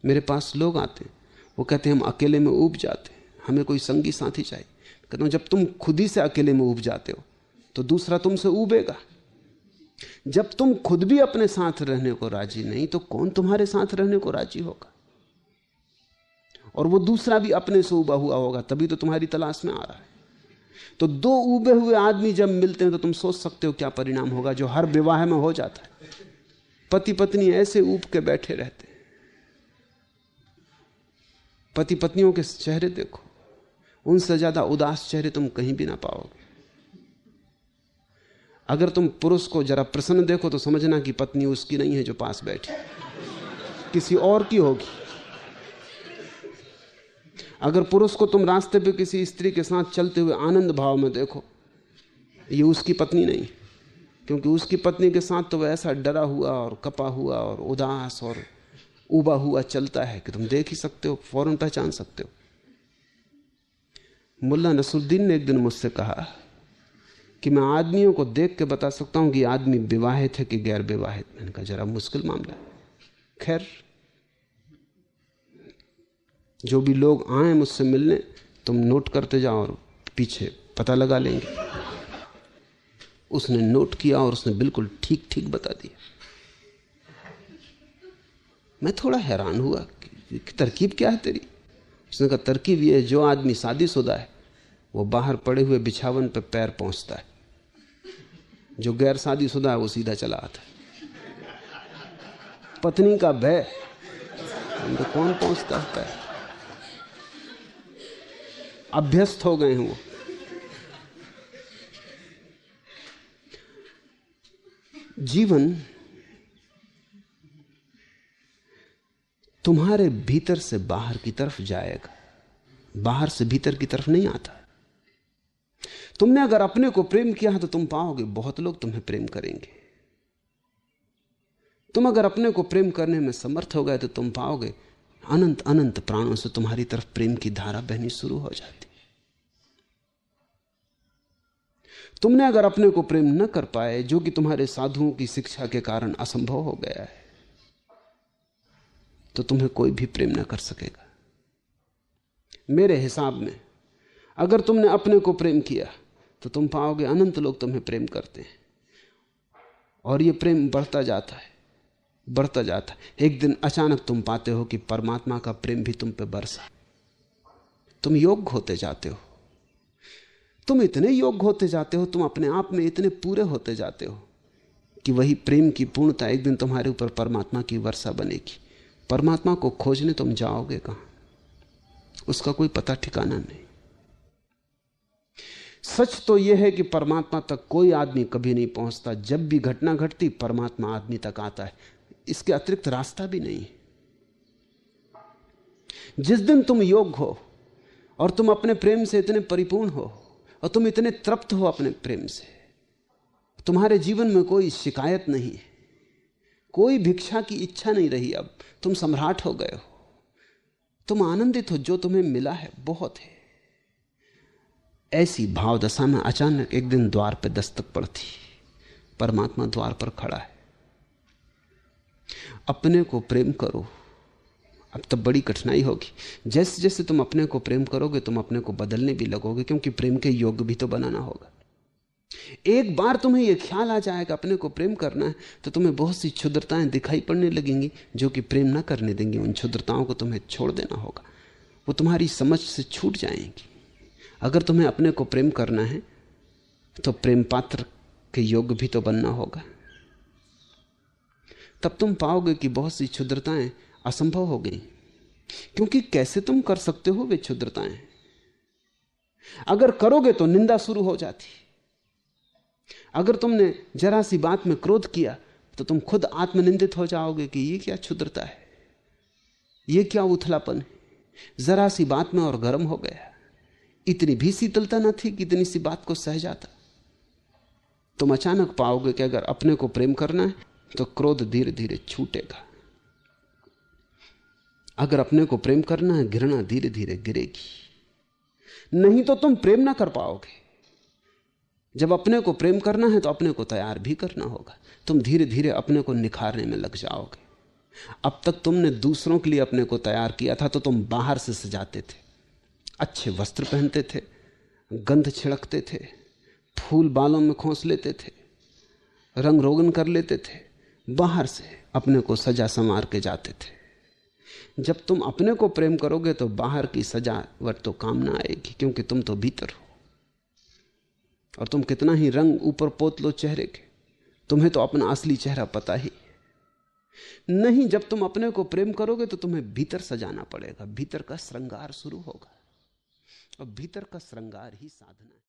मेरे पास लोग आते हैं, वो कहते हैं हम अकेले में ऊब जाते हैं, हमें कोई संगी साथी चाहिए। कहता हूं जब तुम खुद ही से अकेले में ऊब जाते हो तो दूसरा तुमसे ऊबेगा। जब तुम खुद भी अपने साथ रहने को राजी नहीं तो कौन तुम्हारे साथ रहने को राजी होगा? और वो दूसरा भी अपने से ऊबा हुआ होगा, तभी तो तुम्हारी तलाश में आ रहा है। तो दो ऊबे हुए आदमी जब मिलते हैं तो तुम सोच सकते हो क्या परिणाम होगा, जो हर विवाह में हो जाता है। पति पत्नी ऐसे ऊब के बैठे रहते हैं। पति पत्नियों के चेहरे देखो, उनसे ज्यादा उदास चेहरे तुम कहीं भी ना पाओगे। अगर तुम पुरुष को जरा प्रसन्न देखो तो समझना कि पत्नी उसकी नहीं है जो पास बैठी, किसी और की होगी। अगर पुरुष को तुम रास्ते पे किसी स्त्री के साथ चलते हुए आनंद भाव में देखो, ये उसकी पत्नी नहीं, क्योंकि उसकी पत्नी के साथ तो वह ऐसा डरा हुआ और कपा हुआ और उदास और उबा हुआ चलता है कि तुम देख ही सकते हो, फौरन पहचान सकते हो। मुल्ला नसरुद्दीन ने एक दिन मुझसे कहा कि मैं आदमियों को देख के बता सकता हूं कि आदमी विवाहित है कि गैर विवाहित। मैंने कहा जरा मुश्किल मामला है। खैर, जो भी लोग आए मुझसे मिलने, तुम नोट करते जाओ और पीछे पता लगा लेंगे। उसने नोट किया और उसने बिल्कुल ठीक ठीक बता दिया। मैं थोड़ा हैरान हुआ कि तरकीब क्या है तेरी। उसने कहा तरकीब ये है, जो आदमी शादीशुदा है वो बाहर पड़े हुए बिछावन पे पैर पहुंचता है, जो गैर शादीशुदा है वो सीधा चला आता है। पत्नी का भय, तो कौन पहुंचता है पैर? अभ्यस्त हो गए हैं वो। जीवन तुम्हारे भीतर से बाहर की तरफ जाएगा, बाहर से भीतर की तरफ नहीं आता। तुमने अगर अपने को प्रेम किया तो तुम पाओगे बहुत लोग तुम्हें प्रेम करेंगे। तुम अगर अपने को प्रेम करने में समर्थ हो गए तो तुम पाओगे अनंत अनंत प्राणों से तुम्हारी तरफ प्रेम की धारा बहनी शुरू हो जाती। तुमने अगर अपने को प्रेम न कर पाए, जो कि तुम्हारे साधुओं की शिक्षा के कारण असंभव हो गया है, तो तुम्हें कोई भी प्रेम न कर सकेगा। मेरे हिसाब में अगर तुमने अपने को प्रेम किया तो तुम पाओगे अनंत लोग तुम्हें प्रेम करते हैं, और ये प्रेम बढ़ता जाता है, बढ़ता जाता है। एक दिन अचानक तुम पाते हो कि परमात्मा का प्रेम भी तुम पे बरसा। तुम योग्य होते जाते हो, तुम इतने योग्य होते जाते हो, तुम अपने आप में इतने पूरे होते जाते हो कि वही प्रेम की पूर्णता एक दिन तुम्हारे ऊपर परमात्मा की वर्षा बनेगी। परमात्मा को खोजने तुम जाओगे कहां? उसका कोई पता ठिकाना नहीं। सच तो यह है कि परमात्मा तक कोई आदमी कभी नहीं पहुंचता। जब भी घटना घटती परमात्मा आदमी तक आता है, इसके अतिरिक्त रास्ता भी नहीं। जिस दिन तुम योग्य हो और तुम अपने प्रेम से इतने परिपूर्ण हो और तुम इतने तृप्त हो अपने प्रेम से, तुम्हारे जीवन में कोई शिकायत नहीं है, कोई भिक्षा की इच्छा नहीं रही। अब तुम सम्राट हो गए हो, तुम आनंदित हो, जो तुम्हें मिला है बहुत है। ऐसी भाव दशा में अचानक एक दिन द्वार पर दस्तक पड़ती, परमात्मा द्वार पर खड़ा है। अपने को प्रेम करो। अब तब बड़ी कठिनाई होगी। जैसे जैसे तुम अपने को प्रेम करोगे तुम अपने को बदलने भी लगोगे, क्योंकि प्रेम के योग्य भी तो बनाना होगा। एक बार तुम्हें यह ख्याल आ जाएगा अपने को प्रेम करना है तो तुम्हें बहुत सी क्षुद्रताएं दिखाई पड़ने लगेंगी जो कि प्रेम ना करने देंगी। उन क्षुद्रताओं को तुम्हें छोड़ देना होगा, वो तुम्हारी समझ से छूट जाएंगी। अगर तुम्हें अपने को प्रेम करना है तो प्रेम पात्र के योग्य भी तो बनना होगा। तब तुम पाओगे कि बहुत सी क्षुद्रताएं असंभव हो गई, क्योंकि कैसे तुम कर सकते हो वे क्षुद्रताएं? अगर करोगे तो निंदा शुरू हो जाती। अगर तुमने जरा सी बात में क्रोध किया तो तुम खुद आत्मनिंदित हो जाओगे कि ये क्या क्षुद्रता है, ये क्या उथलापन है। जरा सी बात में और गर्म हो गया, इतनी भी शीतलता न थी कि इतनी सी बात को सह जाता। तुम अचानक पाओगे कि अगर अपने को प्रेम करना है तो क्रोध धीरे धीरे छूटेगा। अगर अपने को प्रेम करना है घृणा धीरे धीरे गिरेगी। नहीं तो तुम प्रेम ना कर पाओगे। जब अपने को प्रेम करना है तो अपने को तैयार भी करना होगा। तुम धीरे धीरे अपने को निखारने में लग जाओगे। अब तक तुमने दूसरों के लिए अपने को तैयार किया था तो तुम बाहर से सजाते थे, अच्छे वस्त्र पहनते थे, गंध छिड़कते थे, फूल बालों में खोस लेते थे, रंग रोगन कर लेते थे, बाहर से अपने को सजा संवार के जाते थे। जब तुम अपने को प्रेम करोगे तो बाहर की सजावट तो काम ना आएगी, क्योंकि तुम तो भीतर हो। और तुम कितना ही रंग ऊपर पोत लो चेहरे के, तुम्हें तो अपना असली चेहरा पता ही नहीं। जब तुम अपने को प्रेम करोगे तो तुम्हें भीतर सजाना पड़ेगा, भीतर का श्रृंगार शुरू होगा, और भीतर का श्रृंगार ही साधना है।